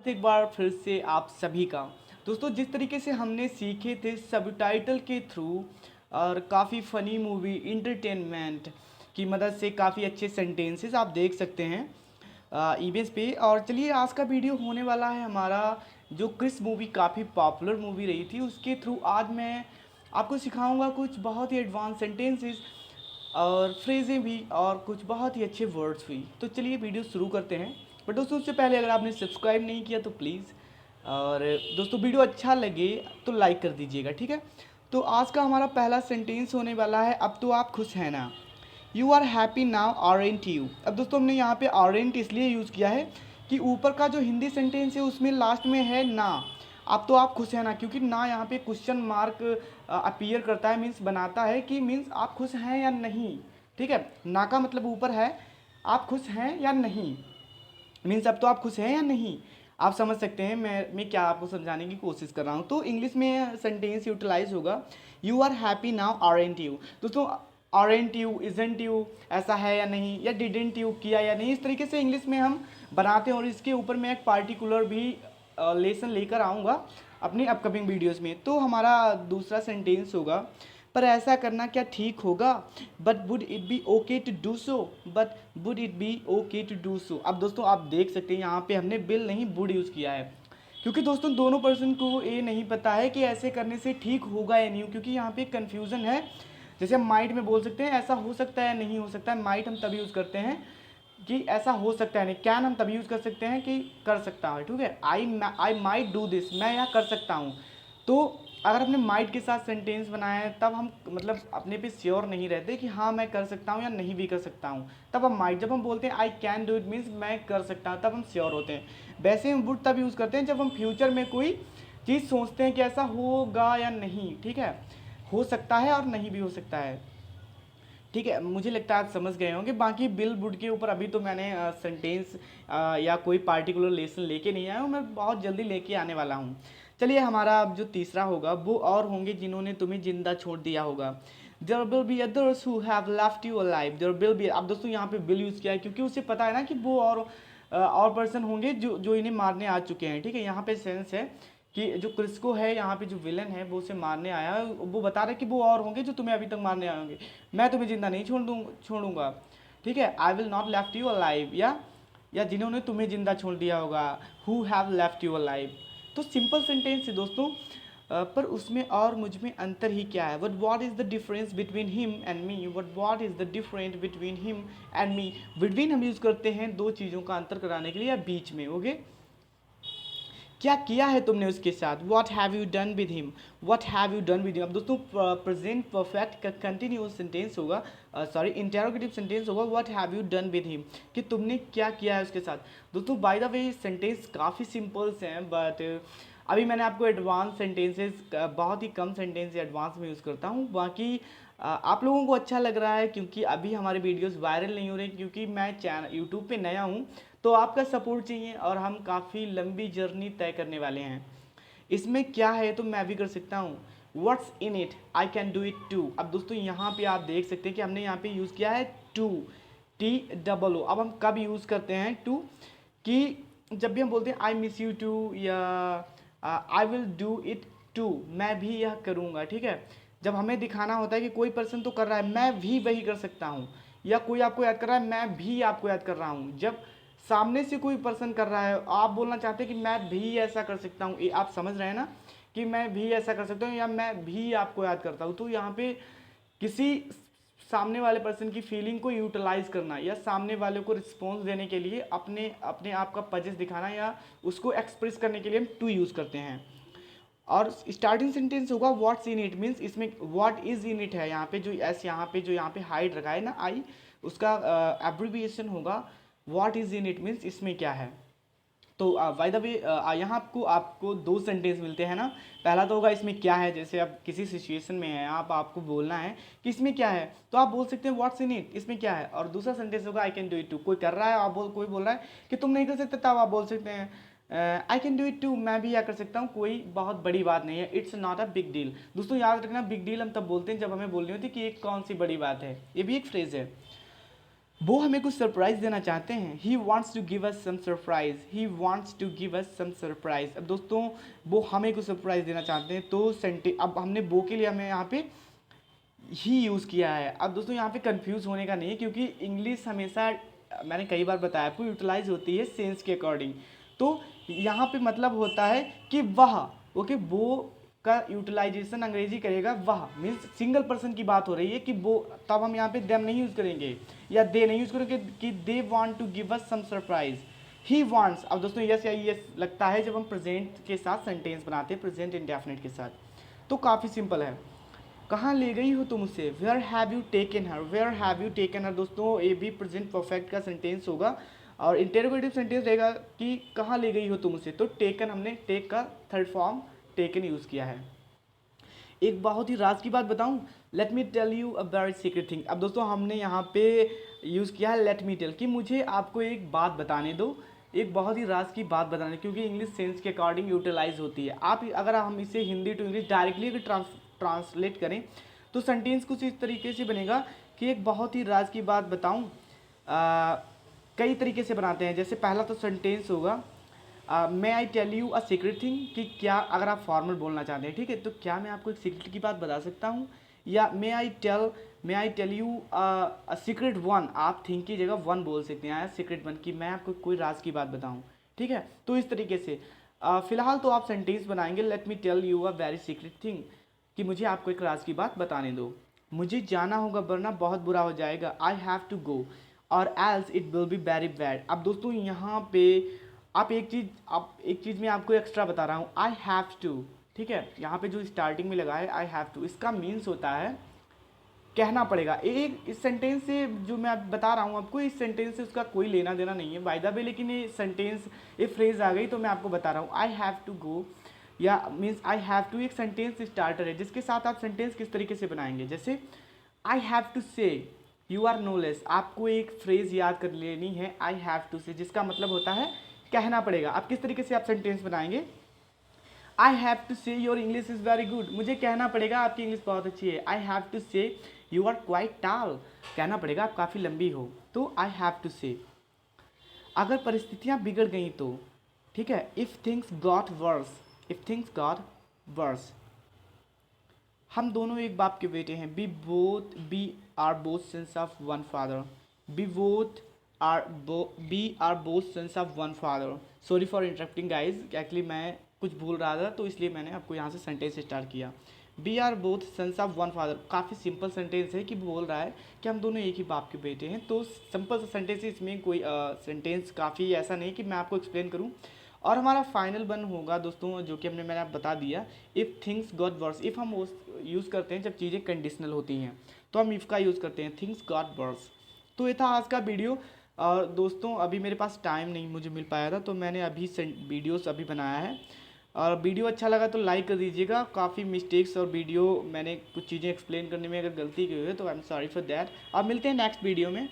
एक बार फिर से आप सभी का दोस्तों, जिस तरीके से हमने सीखे थे सबटाइटल के थ्रू और काफ़ी फ़नी मूवी इंटरटेनमेंट की मदद से काफ़ी अच्छे सेंटेंसेस आप देख सकते हैं ईबीएस पे। और चलिए, आज का वीडियो होने वाला है हमारा जो क्रिस मूवी काफ़ी पॉपुलर मूवी रही थी उसके थ्रू। आज मैं आपको सिखाऊंगा कुछ बहुत ही एडवांस सेंटेंसेस और फ्रेजें भी और कुछ बहुत ही अच्छे वर्ड्स भी। तो चलिए वीडियो शुरू करते हैं। बट दोस्तों, उससे पहले अगर आपने सब्सक्राइब नहीं किया तो प्लीज़, और दोस्तों वीडियो अच्छा लगे तो लाइक कर दीजिएगा, ठीक है। तो आज का हमारा पहला सेंटेंस होने वाला है, अब तो आप खुश हैं ना। You are happy now aren't you. अब दोस्तों, हमने यहाँ पे आरेंट इसलिए यूज़ किया है कि ऊपर का जो हिंदी सेंटेंस है उसमें लास्ट में है ना। अब तो आप खुश हैं ना, क्योंकि ना यहाँ पे क्वेश्चन मार्क अपीयर करता है, मीन्स बनाता है कि मीन्स आप खुश हैं या नहीं। ठीक है, ना का मतलब ऊपर है, आप खुश हैं या नहीं, मीन्स अब तो आप खुश हैं या नहीं। आप समझ सकते हैं मैं क्या आपको समझाने की कोशिश कर रहा हूँ। तो इंग्लिश में सेंटेंस यूटिलाइज होगा, you are happy now aren't you. दोस्तों, आरेंट यू, इजंट यू, ऐसा है या नहीं, या डिडेंट यू, किया या नहीं, इस तरीके से इंग्लिश में हम बनाते हैं। और इसके ऊपर मैं एक पार्टिकुलर भी लेसन लेकर आऊँगा अपनी अपकमिंग वीडियोज़ में। तो हमारा दूसरा सेंटेंस होगा, पर ऐसा करना क्या ठीक होगा, but would it be okay to do so, but would it be okay to do so. अब दोस्तों, आप देख सकते हैं यहाँ पे हमने बिल नहीं वुड यूज़ किया है, क्योंकि दोस्तों दोनों पर्सन को ये नहीं पता है कि ऐसे करने से ठीक होगा या नहीं, क्योंकि यहाँ पे कन्फ्यूज़न है। जैसे हम माइट में बोल सकते हैं ऐसा हो सकता है या नहीं हो सकता है, माइट हम तभी यूज़ करते हैं कि ऐसा हो सकता है नहीं। कैन हम तभी यूज़ कर सकते हैं कि कर सकता है, ठीक है। आई माइट डू दिस, मैं यह कर सकता हूँ। तो अगर हमने माइट के साथ सेंटेंस बनाया है तब हम मतलब अपने पे श्योर नहीं रहते कि हाँ मैं कर सकता हूँ या नहीं भी कर सकता हूँ, तब हम माइट। जब हम बोलते हैं I can do it, means मैं कर सकता हूँ, तब हम श्योर होते हैं। वैसे हम वुड तब यूज़ करते हैं जब हम फ्यूचर में कोई चीज़ सोचते हैं कि ऐसा होगा या नहीं, ठीक है। हो सकता है और नहीं भी हो सकता है, ठीक है। मुझे लगता है आप समझ गए होंगे। बाकी बिल बुड के ऊपर अभी तो मैंने सेंटेंस या कोई पार्टिकुलर लेसन लेके नहीं आया हूँ, मैं बहुत जल्दी लेके आने वाला हूँ। चलिए, हमारा अब जो तीसरा होगा, वो और होंगे जिन्होंने तुम्हें जिंदा छोड़ दिया होगा। There will be others who have left you alive. There will be, अब दोस्तों यहाँ पे विल यूज़ किया है क्योंकि उसे पता है ना कि वो और पर्सन होंगे जो जो इन्हें मारने आ चुके हैं, ठीक है। यहाँ पे सेंस है कि जो क्रिस्को है यहाँ पे जो विलन है वो उसे मारने आया है, वो बता रहा है कि वो और होंगे जो तुम्हें अभी तक मारने आए होंगे, मैं तुम्हें जिंदा नहीं छोड़ूंगा, ठीक है। I will not left you alive, या जिन्होंने तुम्हें जिंदा छोड़ दिया होगा, who have left you alive. तो सिंपल सेंटेंस है दोस्तों, पर उसमें और मुझ में अंतर ही क्या है। But what is the difference between him and me, but what is the difference between him and me. Between हम यूज़ करते हैं दो चीज़ों का अंतर कराने के लिए, या बीच में, ओके। क्या किया है तुमने उसके साथ, what have you done with him, what have you done with him. अब दोस्तों, प्रेजेंट परफेक्ट का कंटिन्यूस सेंटेंस होगा, सॉरी इंटेरोगेटिव सेंटेंस होगा, what have you done with him, कि तुमने क्या किया है उसके साथ। दोस्तों, बाय द वे सेंटेंस काफ़ी सिंपल्स हैं, बट अभी मैंने आपको एडवांस सेंटेंसेस, बहुत ही कम सेंटेंस एडवांस में यूज़ करता हूँ। बाकी आप लोगों को अच्छा लग रहा है क्योंकि अभी हमारे वीडियोस वायरल नहीं हो रहे, क्योंकि मैं चैनल यूट्यूब पे नया हूँ, तो आपका सपोर्ट चाहिए और हम काफ़ी लंबी जर्नी तय करने वाले हैं। इसमें क्या है तो मैं भी कर सकता हूँ, what's in it, I can do it too. अब दोस्तों, यहाँ पे आप देख सकते हैं कि हमने यहाँ पे यूज़ किया है टू, TOO। अब हम कब यूज़ करते हैं टू, कि जब भी हम बोलते हैं आई मिस यू टू, या I will do it too, मैं भी यह करूँगा, ठीक है। जब हमें दिखाना होता है कि कोई पर्सन तो कर रहा है, मैं भी वही कर सकता हूँ, या कोई आपको याद कर रहा है, मैं भी आपको याद कर रहा हूँ। जब सामने से कोई पर्सन कर रहा है, आप बोलना चाहते हैं कि मैं भी ऐसा कर सकता हूँ, आप समझ रहे हैं ना, कि मैं भी ऐसा कर सकता हूँ या मैं भी आपको याद करता हूँ। तो यहाँ पे किसी सामने वाले पर्सन की फीलिंग को यूटिलाइज करना, या सामने वाले को रिस्पॉन्स देने के लिए अपने अपने आप का पजेस दिखाना, या उसको एक्सप्रेस करने के लिए हम टू यूज़ करते हैं। और स्टार्टिंग सेंटेंस होगा व्हाट्स इन इट, मीन्स इसमें व्हाट इज इन इट है, यहाँ पे जो एस, यहाँ पे हाइड रखा है ना आई, उसका एब्रिविएशन होगा what is in it, means इसमें क्या है। तो बाय द वे, यहाँ आपको आपको दो सेंटेंस मिलते हैं ना। पहला तो होगा इसमें क्या है, जैसे आप किसी सिचुएशन में हैं, आपको बोलना है कि इसमें क्या है, तो आप बोल सकते हैं व्हाट्स इन इट, इसमें क्या है। और दूसरा सेंटेंस होगा I can do it too, कोई कर रहा है, कोई बोल रहा है कि तुम नहीं कर सकते, तब आप बोल सकते हैं I can do it too, मैं भी यह कर सकता हूँ, कोई बहुत बड़ी बात नहीं है, it's not a big deal. दोस्तों, याद रखना, बिग डील हम तब बोलते हैं जब हमें बोलनी होती है कि एक कौन सी बड़ी बात है। ये भी एक फ्रेज है। वो हमें कुछ सरप्राइज देना चाहते हैं। He wants to give us some surprise, he wants to give us some surprise. अब दोस्तों वो हमें कुछ सरप्राइज देना चाहते हैं, तो सेंटे अब हमने वो के लिए हमें यहाँ पे ही यूज़ किया है। अब दोस्तों यहाँ पे कंफ्यूज होने का नहीं है, क्योंकि इंग्लिश हमेशा, मैंने कई बार बताया आपको, यूटिलाइज होती है सेंस के अकॉर्डिंग। तो यहाँ पे मतलब होता है कि वह, ओके, वो का यूटिलाइजेशन अंग्रेजी करेगा वह, मीन्स सिंगल पर्सन की बात हो रही है कि वो, तब हम यहाँ पे देम नहीं यूज़ करेंगे या दे नहीं यूज़ करेंगे कि they want to give us some surprise. He wants, अब दोस्तों यस या यस लगता है जब हम प्रेजेंट के साथ सेंटेंस बनाते हैं, प्रेजेंट इंडेफिनिट के साथ। तो काफ़ी सिंपल है। कहाँ ले गई हो तुम उसे, where have you taken her, where have you taken her. दोस्तों ये भी प्रेजेंट परफेक्ट का सेंटेंस होगा और इंटेरोगेटिव सेंटेंस रहेगा कि कहाँ ले गई हो तुम उसे। तो टेकन, हमने टेक का थर्ड फॉर्म टेकन यूज़ किया है। एक बहुत ही राज की बात बताऊं, let me tell you a very secret thing. अब दोस्तों हमने यहाँ पे यूज़ किया है लेट मी टेल, कि मुझे आपको एक बात बताने दो, एक बहुत ही राज की बात बताने, क्योंकि इंग्लिश सेंस के अकॉर्डिंग यूटिलाइज होती है। आप अगर हम इसे हिंदी टू इंग्लिश डायरेक्टली अगर ट्रांसलेट करें तो सेंटेंस कुछ इस तरीके से बनेगा कि एक बहुत ही राज की बात बताऊं। कई तरीके से बनाते हैं। जैसे पहला तो सेंटेंस होगा may I tell you a secret thing, कि क्या, अगर आप फॉर्मल बोलना चाहते हैं, ठीक है, तो क्या मैं आपको एक सीक्रेट की बात बता सकता हूँ। या may I tell you a secret one, आप थिंक की जगह वन बोल सकते हैं, सीक्रेट वन, कि मैं आपको कोई राज की बात बताऊँ। ठीक है, तो इस तरीके से फिलहाल तो आप सेंटेंस बनाएंगे let me tell you a very secret thing, कि मुझे आपको एक राज की बात बताने दो। मुझे जाना होगा वरना बहुत बुरा हो जाएगा, आई हैव टू गो, और else it will be very bad. अब दोस्तों यहाँ पे आप एक चीज़ मैं आपको एक्स्ट्रा बता रहा हूँ, आई हैव टू, ठीक है, यहाँ पे जो स्टार्टिंग में लगा है आई हैव टू, इसका मीन्स होता है कहना पड़ेगा। एक इस सेंटेंस से जो मैं बता रहा हूँ आपको, इस सेंटेंस से उसका कोई लेना देना नहीं है बाय द वे, लेकिन ये सेंटेंस, ये फ्रेज आ गई तो मैं आपको बता रहा हूँ। आई हैव टू गो या मीन्स आई हैव टू एक सेंटेंस स्टार्टर है, जिसके साथ आप सेंटेंस किस तरीके से बनाएंगे। जैसे आई हैव टू से यू आर नो लेस, आपको एक फ्रेज याद कर लेनी है आई हैव टू से, जिसका मतलब होता है कहना पड़ेगा। आप किस तरीके से आप सेंटेंस बनाएंगे, आई हैव टू से your English is very good, मुझे कहना पड़ेगा आपकी इंग्लिश बहुत अच्छी है। आई हैव टू से यू आर क्वाइट टाल, कहना पड़ेगा आप काफ़ी लंबी हो। तो आई हैव टू से। अगर परिस्थितियाँ बिगड़ गई तो, ठीक है, if things got worse, if things got worse, हम दोनों एक बाप के बेटे हैं, we are both sons of one father, we both we are both sons of one father. Sorry for interrupting guys, actually मैं कुछ भूल रहा था तो इसलिए मैंने आपको यहाँ से सेंटेंस स्टार्ट किया। We are both sons of one father, काफ़ी सिंपल सेंटेंस है कि बोल रहा है कि हम दोनों एक ही बाप के बेटे हैं। तो सिंपल सा सेंटेंस है, इसमें कोई सेंटेंस काफ़ी ऐसा नहीं कि मैं आपको एक्सप्लेन करूँ। और हमारा फाइनल वन होगा दोस्तों, जो कि मैंने आप बता दिया, if things got worse. If हम यूज़ करते हैं जब चीज़ें कंडीशनल होती हैं, तो हम इफ़ का यूज़ करते हैं, थिंग्स गॉट वर्स। तो ये था आज का वीडियो। और दोस्तों अभी मेरे पास टाइम नहीं मुझे मिल पाया था, तो मैंने अभी वीडियोस अभी बनाया है। और वीडियो अच्छा लगा तो लाइक कर दीजिएगा। काफ़ी मिस्टेक्स और वीडियो मैंने कुछ चीज़ें एक्सप्लेन करने में अगर गलती की हुई है तो I am sorry for that. अब मिलते हैं नेक्स्ट वीडियो में।